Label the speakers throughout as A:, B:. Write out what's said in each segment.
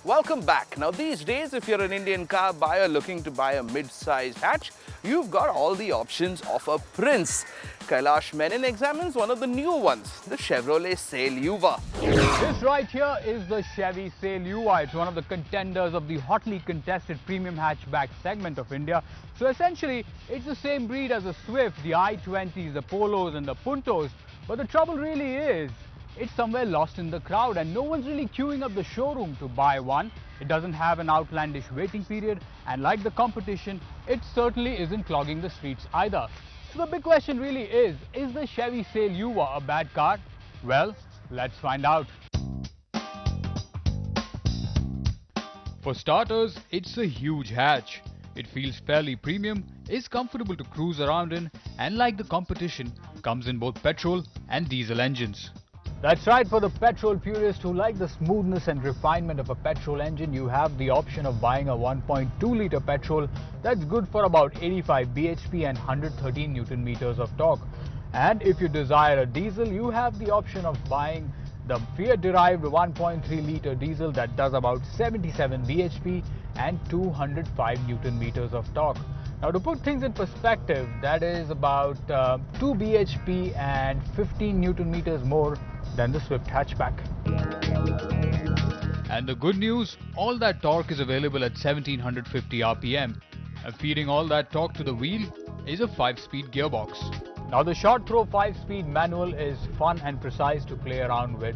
A: Welcome back. Now these days, if you're an Indian car buyer looking to buy a mid-sized hatch, you've got all the options of a Prince. Kailash Menon examines one of the new ones, the Chevrolet Sail Yuva.
B: This right here is the Chevy Sail Yuva. It's one of the contenders of the hotly contested premium hatchback segment of India. So essentially, it's the same breed as the Swift, the i20s, the Polos and the Puntos. But the trouble really is, it's somewhere lost in the crowd and no one's really queuing up the showroom to buy one. It doesn't have an outlandish waiting period, and like the competition, it certainly isn't clogging the streets either. So the big question really is the Chevy Sail Yuva a bad car? Well, let's find out. For starters, it's a huge hatch. It feels fairly premium, is comfortable to cruise around in, and like the competition, comes in both petrol and diesel engines. That's right, for the petrol purists who like the smoothness and refinement of a petrol engine, you have the option of buying a 1.2-litre petrol that's good for about 85 bhp and 113 Newton meters of torque. And if you desire a diesel, you have the option of buying the Fiat-derived 1.3-litre diesel that does about 77 bhp and 205 Newton meters of torque. Now, to put things in perspective, that is about 2 bhp and 15 Newton meters more than the Swift hatchback. And the good news, all that torque is available at 1750 RPM. And feeding all that torque to the wheel is a 5-speed gearbox. Now, the short throw 5-speed manual is fun and precise to play around with.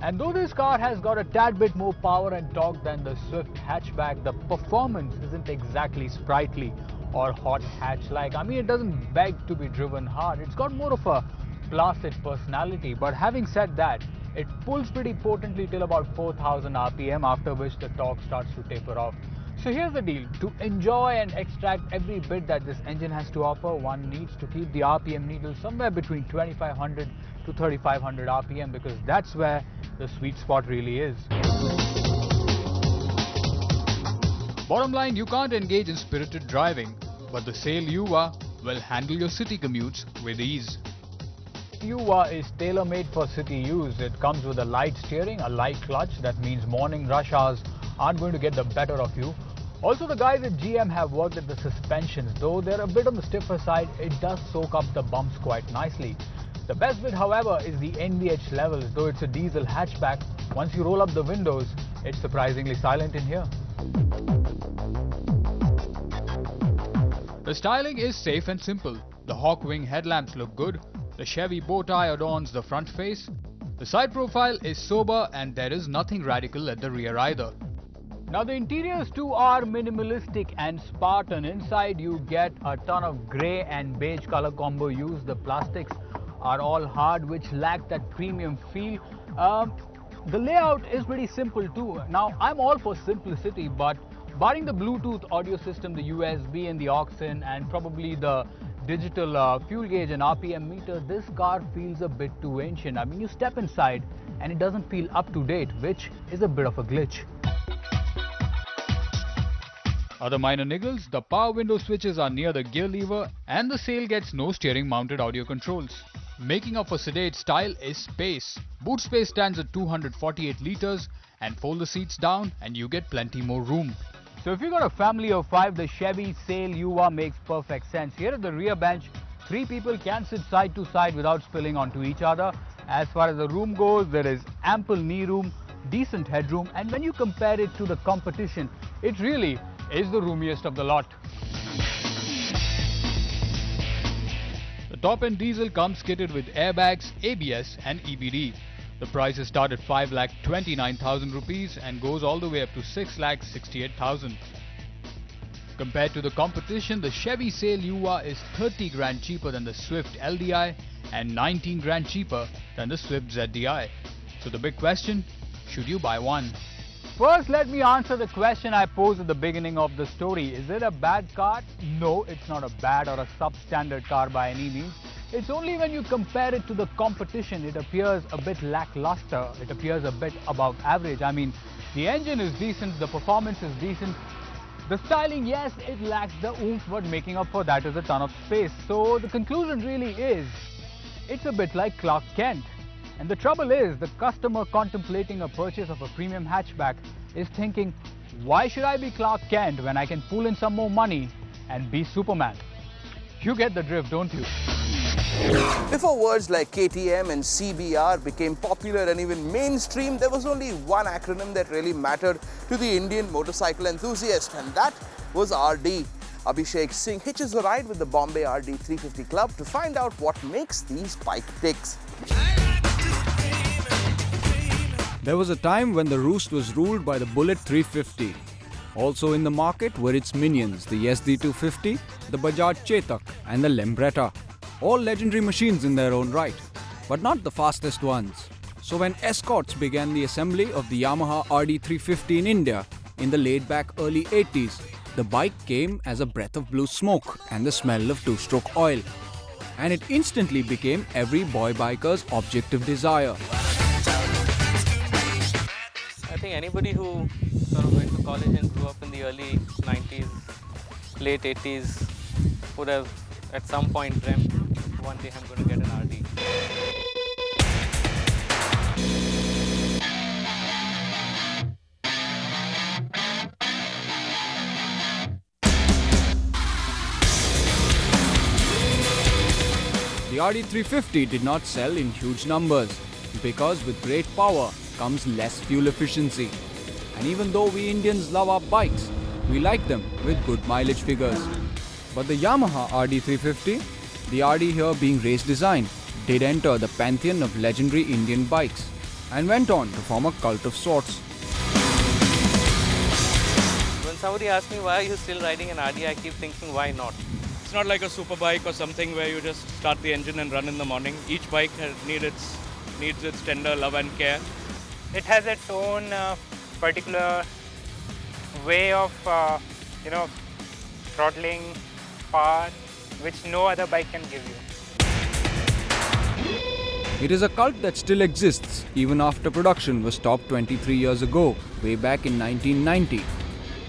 B: And though this car has got a tad bit more power and torque than the Swift hatchback, the performance isn't exactly sprightly or hot hatch-like. I mean, it doesn't beg to be driven hard. It's got more of a placid personality. But having said that, it pulls pretty potently till about 4000 RPM, after which the torque starts to taper off. So here's the deal. To enjoy and extract every bit that this engine has to offer, one needs to keep the RPM needle somewhere between 2500 to 3500 RPM, because that's where the sweet spot really is. Bottom line, you can't engage in spirited driving, but the Sail Yuva will handle your city commutes with ease. Yuva is tailor-made for city use. It comes with a light steering, a light clutch. That means morning rush hours aren't going to get the better of you. Also, the guys at GM have worked at the suspensions. Though they're a bit on the stiffer side, it does soak up the bumps quite nicely. The best bit, however, is the NVH levels. Though it's a diesel hatchback, once you roll up the windows, it's surprisingly silent in here. The styling is safe and simple. The Hawkwing headlamps look good. The Chevy bow tie adorns the front face. The side profile is sober and there is nothing radical at the rear either. Now the interiors too are minimalistic and Spartan. Inside you get a ton of grey and beige color combo used. The plastics are all hard, which lack that premium feel. The layout is pretty simple too. Now I'm all for simplicity, but barring the Bluetooth audio system, the USB and the aux-in, and probably the digital fuel gauge and RPM meter, this car feels a bit too ancient. I mean, you step inside and it doesn't feel up to date, which is a bit of a glitch. Other minor niggles, the power window switches are near the gear lever and the Sail gets no steering mounted audio controls. Making up for sedate style is space. Boot space stands at 248 litres, and fold the seats down and you get plenty more room. So if you've got a family of 5, the Chevy Sail Yuva makes perfect sense. Here at the rear bench, 3 people can sit side to side without spilling onto each other. As far as the room goes, there is ample knee room, decent headroom, and when you compare it to the competition, it really is the roomiest of the lot. The top-end diesel comes kitted with airbags, ABS and EBD. The prices start at 5,29,000 rupees and goes all the way up to 6,68,000. Compared to the competition, the Chevy Sail Yuva is 30 grand cheaper than the Swift LDI and 19 grand cheaper than the Swift ZDI. So the big question, should you buy one? First, let me answer the question I posed at the beginning of the story. Is it a bad car? No, it's not a bad or a substandard car by any means. It's only when you compare it to the competition, it appears a bit lackluster. It appears a bit above average. I mean, the engine is decent, the performance is decent. The styling, yes, it lacks the oomph, but making up for that is a ton of space. So the conclusion really is, it's a bit like Clark Kent. And the trouble is, the customer contemplating a purchase of a premium hatchback is thinking, why should I be Clark Kent when I can pull in some more money and be Superman? You get the drift, don't you?
A: Before words like KTM and CBR became popular and even mainstream, there was only one acronym that really mattered to the Indian motorcycle enthusiast, and that was RD. Abhishek Singh hitches a ride with the Bombay RD 350 Club to find out what makes these bike ticks.
C: There was a time when the roost was ruled by the Bullet 350. Also in the market were its minions, the SD250, the Bajaj Chetak and the Lembretta. All legendary machines in their own right, but not the fastest ones. So when Escorts began the assembly of the Yamaha RD350 in India in the laid-back early 80s, the bike came as a breath of blue smoke and the smell of two-stroke oil. And it instantly became every boy biker's objective desire.
D: I think anybody who sort of went to college and grew up in the early 90s, late 80s would have at some point dreamt, one day I'm going to get an RD.
C: The RD350 did not sell in huge numbers because with great power comes less fuel efficiency. And even though we Indians love our bikes, we like them with good mileage figures. But the Yamaha RD350, the RD here being race designed, did enter the pantheon of legendary Indian bikes and went on to form a cult of sorts.
D: When somebody asks me why are you still riding an RD, I keep thinking why not?
E: It's not like a super bike or something where you just start the engine and run in the morning. Each bike needs its tender love and care.
F: It has its own particular way of, throttling power, which no other bike can give you.
C: It is a cult that still exists even after production was stopped 23 years ago, way back in 1990.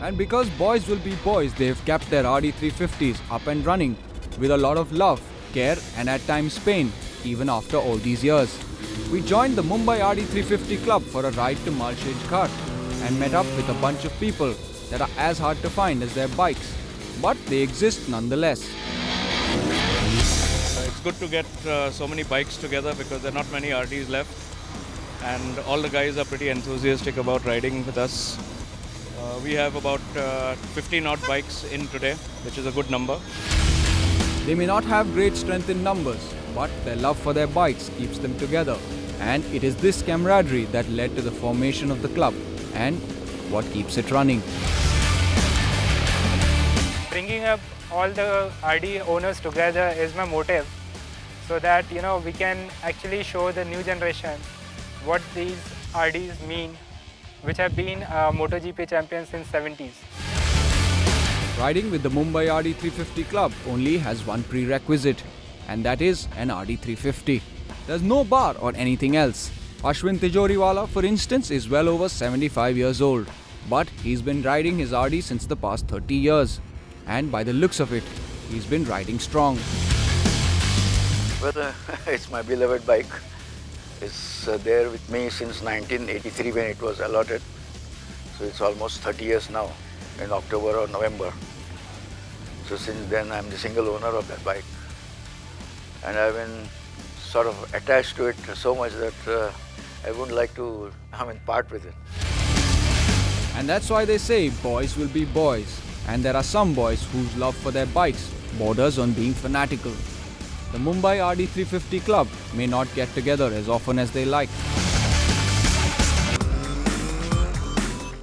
C: And because boys will be boys, they have kept their RD350s up and running with a lot of love, care and at times pain, even after all these years. We joined the Mumbai RD350 Club for a ride to Malshej Ghat and met up with a bunch of people that are as hard to find as their bikes, but they exist nonetheless.
E: It's good to get so many bikes together because there are not many RDs left, and all the guys are pretty enthusiastic about riding with us. We have about 15 odd bikes in today, which is a good number.
C: They may not have great strength in numbers, but their love for their bikes keeps them together. And it is this camaraderie that led to the formation of the club and what keeps it running.
F: Bringing up all the RD owners together is my motive, so that we can actually show the new generation what these RDs mean, which have been MotoGP champions since 70s.
C: Riding with the Mumbai RD350 Club only has one prerequisite, and that is an RD350. There's no bar or anything else. Ashwin Tijoriwala, for instance, is well over 75 years old, but he's been riding his RD since the past 30 years. And by the looks of it, he's been riding strong.
G: Well, it's my beloved bike. It's there with me since 1983 when it was allotted. So it's almost 30 years now, in October or November. So since then I'm the single owner of that bike. And I've been sort of attached to it so much that I wouldn't like to part with it.
C: And that's why they say boys will be boys. And there are some boys whose love for their bikes borders on being fanatical. The Mumbai RD350 Club may not get together as often as they like,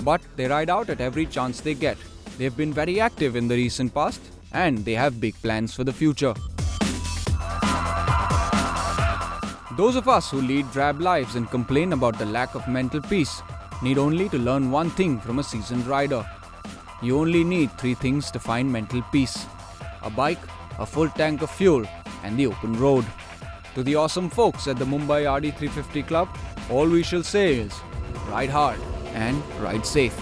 C: but they ride out at every chance they get. They've been very active in the recent past and they have big plans for the future. Those of us who lead drab lives and complain about the lack of mental peace need only to learn one thing from a seasoned rider. You only need 3 things to find mental peace: a bike, a full tank of fuel, and the open road. To the awesome folks at the Mumbai RD350 Club, all we shall say is ride hard and ride safe.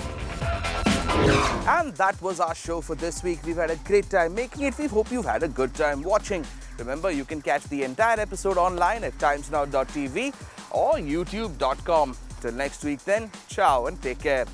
A: And that was our show for this week. We've had a great time making it. We hope you've had a good time watching. Remember, you can catch the entire episode online at timesnow.tv or youtube.com. Till next week then, ciao and take care.